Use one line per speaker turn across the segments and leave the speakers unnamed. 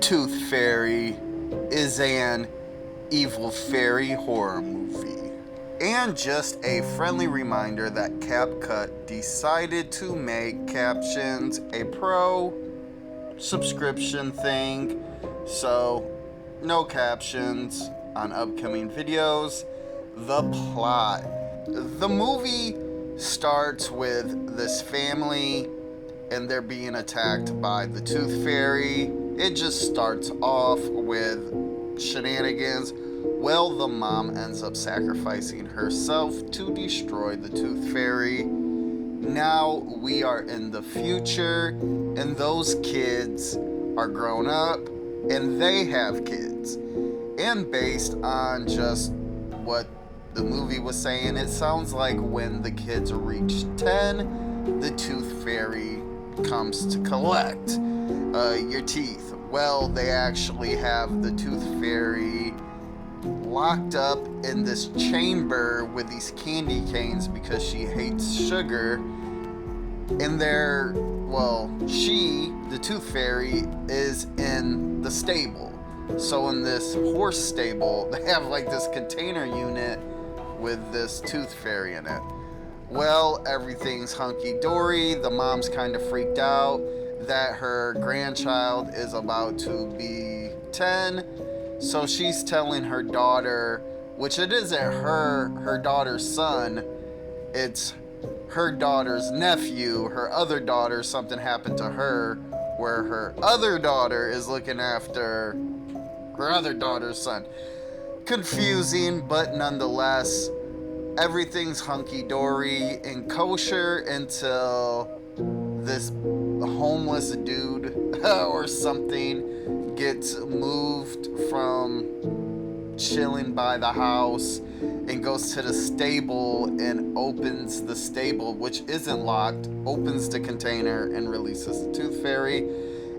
Tooth Fairy is an evil fairy horror movie. And just a friendly reminder that CapCut decided to make captions a pro subscription thing, so no captions on upcoming videos. The plot. The movie starts with this family and they're being attacked by the Tooth Fairy. It just starts off with shenanigans. Well, the mom ends up sacrificing herself to destroy the Tooth Fairy. Now we are in the future, and those kids are grown up, and they have kids. And based on just what the movie was saying, it sounds like when the kids reach 10, the Tooth Fairy comes to collect your teeth. Well, they actually have the Tooth Fairy locked up in this chamber with these candy canes because she hates sugar. And the Tooth Fairy, is in the stable. So in this horse stable, they have like this container unit with this Tooth Fairy in it. Well, everything's hunky-dory. The mom's kind of freaked out that her grandchild is about to be 10. So she's telling her daughter, which it isn't her daughter's son, it's her daughter's nephew, her other daughter, something happened to her where her other daughter is looking after her other daughter's son. Confusing, but nonetheless, everything's hunky-dory and kosher until this homeless dude or something gets moved from chilling by the house and goes to the stable and opens the stable, which isn't locked, opens the container and releases the Tooth Fairy.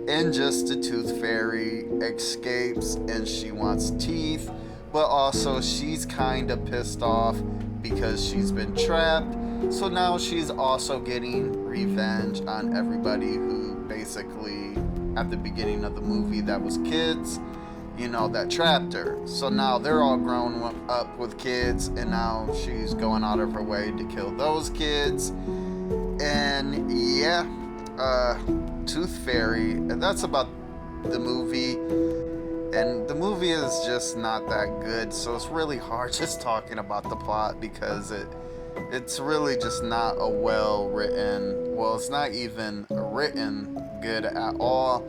And just the Tooth Fairy escapes and she wants teeth, but also she's kind of pissed off because she's been trapped. So now she's also getting revenge on everybody who basically, at the beginning of the movie, that was kids, that trapped her. So now they're all grown up with kids, and now she's going out of her way to kill those kids. And yeah, Tooth Fairy, and that's about the movie. And the movie is just not that good, so it's really hard just talking about the plot because it's really just not a it's not even written good at all.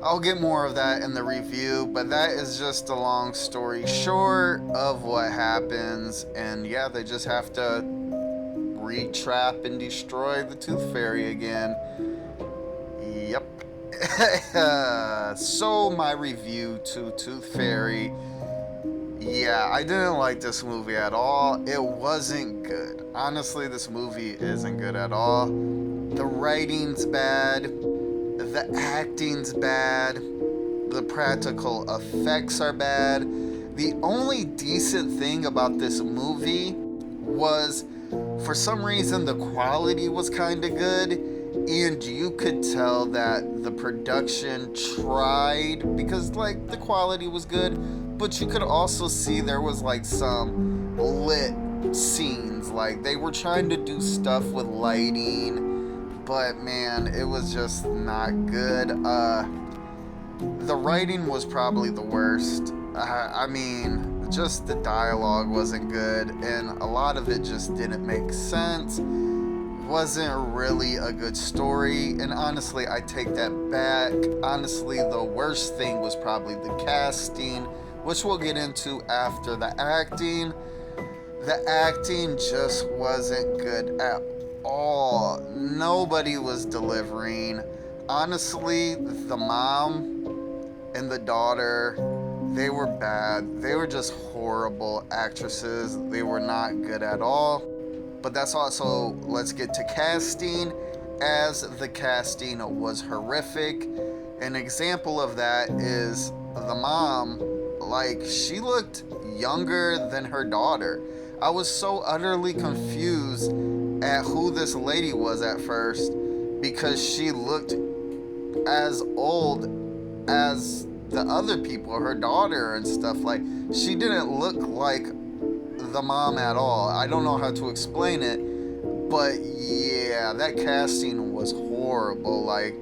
I'll get more of that in the review, but that is just a long story short of what happens. And yeah, they just have to re-trap and destroy the Tooth Fairy again. Yep. So my review to Tooth Fairy, yeah, I didn't like this movie at all. It wasn't good. Honestly, this movie isn't good at all. The writing's bad, the acting's bad, the practical effects are bad. The only decent thing about this movie was, for some reason, the quality was kind of good. And you could tell that the production tried, because the quality was good, but you could also see there was some lit scenes. They were trying to do stuff with lighting, but man, it was just not good. The writing was probably the worst. Just the dialogue wasn't good, and a lot of it just didn't make sense. Wasn't really a good story, and honestly, I take that back. Honestly, the worst thing was probably the casting, which we'll get into after the acting. The acting just wasn't good at all. Nobody was delivering. Honestly, the mom and the daughter, they were bad. They were just horrible actresses. They were not good at all. But that's also, let's get to casting, as the casting was horrific. An example of that is the mom. She looked younger than her daughter. I was so utterly confused at who this lady was at first, because she looked as old as the other people, her daughter and stuff. Like, she didn't look like the mom at all. I don't know how to explain it, but yeah, that casting was horrible. Like,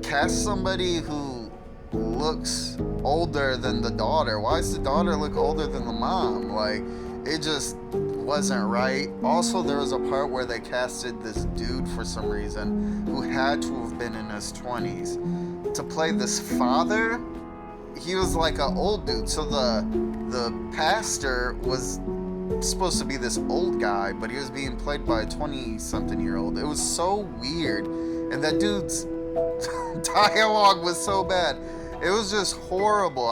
cast somebody who looks older than the daughter. Why does the daughter look older than the mom? Like, it just wasn't right. Also, there was a part where they casted this dude for some reason who had to have been in his 20s to play this father. He was like an old dude, so the pastor was supposed to be this old guy, but he was being played by a 20-something-year-old. It was so weird, and that dude's dialogue was so bad. It was just horrible.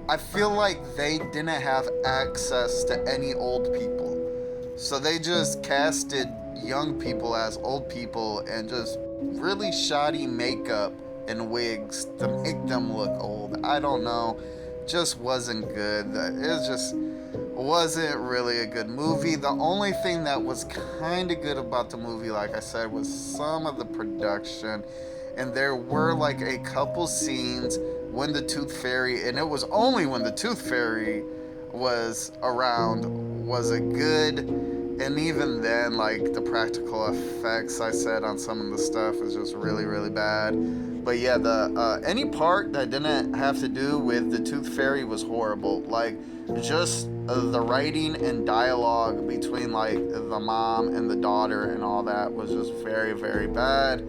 I feel like they didn't have access to any old people, so they just casted young people as old people and just really shoddy makeup and wigs to make them look old. I don't know, just wasn't good. It just wasn't really a good movie. The only thing that was kind of good about the movie, like I said, was some of the production, and there were like a couple scenes when the Tooth Fairy, and it was only when the Tooth Fairy was around, was it good. And even then, like, the practical effects I said on some of the stuff is just really, really bad. But yeah, the any part that didn't have to do with the Tooth Fairy was horrible. Like, just the writing and dialogue between, like, the mom and the daughter and all that was just very, very bad.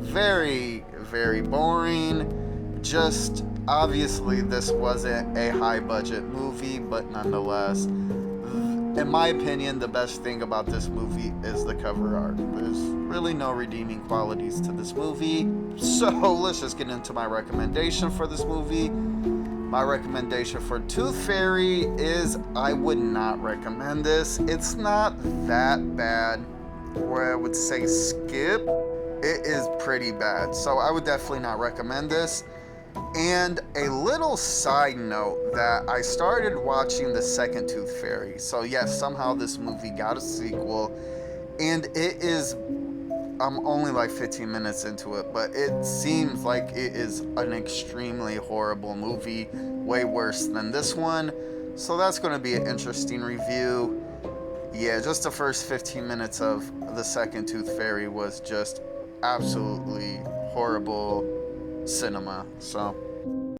Very, very boring. Just, obviously, this wasn't a high-budget movie, but nonetheless, in my opinion, the best thing about this movie is the cover art. There's really no redeeming qualities to this movie. So let's just get into my recommendation for this movie. My recommendation for Tooth Fairy is I would not recommend this. It's not that bad, where I would say skip. It is pretty bad, so I would definitely not recommend this. And a little side note that I started watching the second Tooth Fairy. So yes, somehow this movie got a sequel, and it is, I'm only like 15 minutes into it, but it seems like it is an extremely horrible movie, way worse than this one. So that's going to be an interesting review. Yeah, just the first 15 minutes of the second Tooth Fairy was just absolutely horrible cinema. So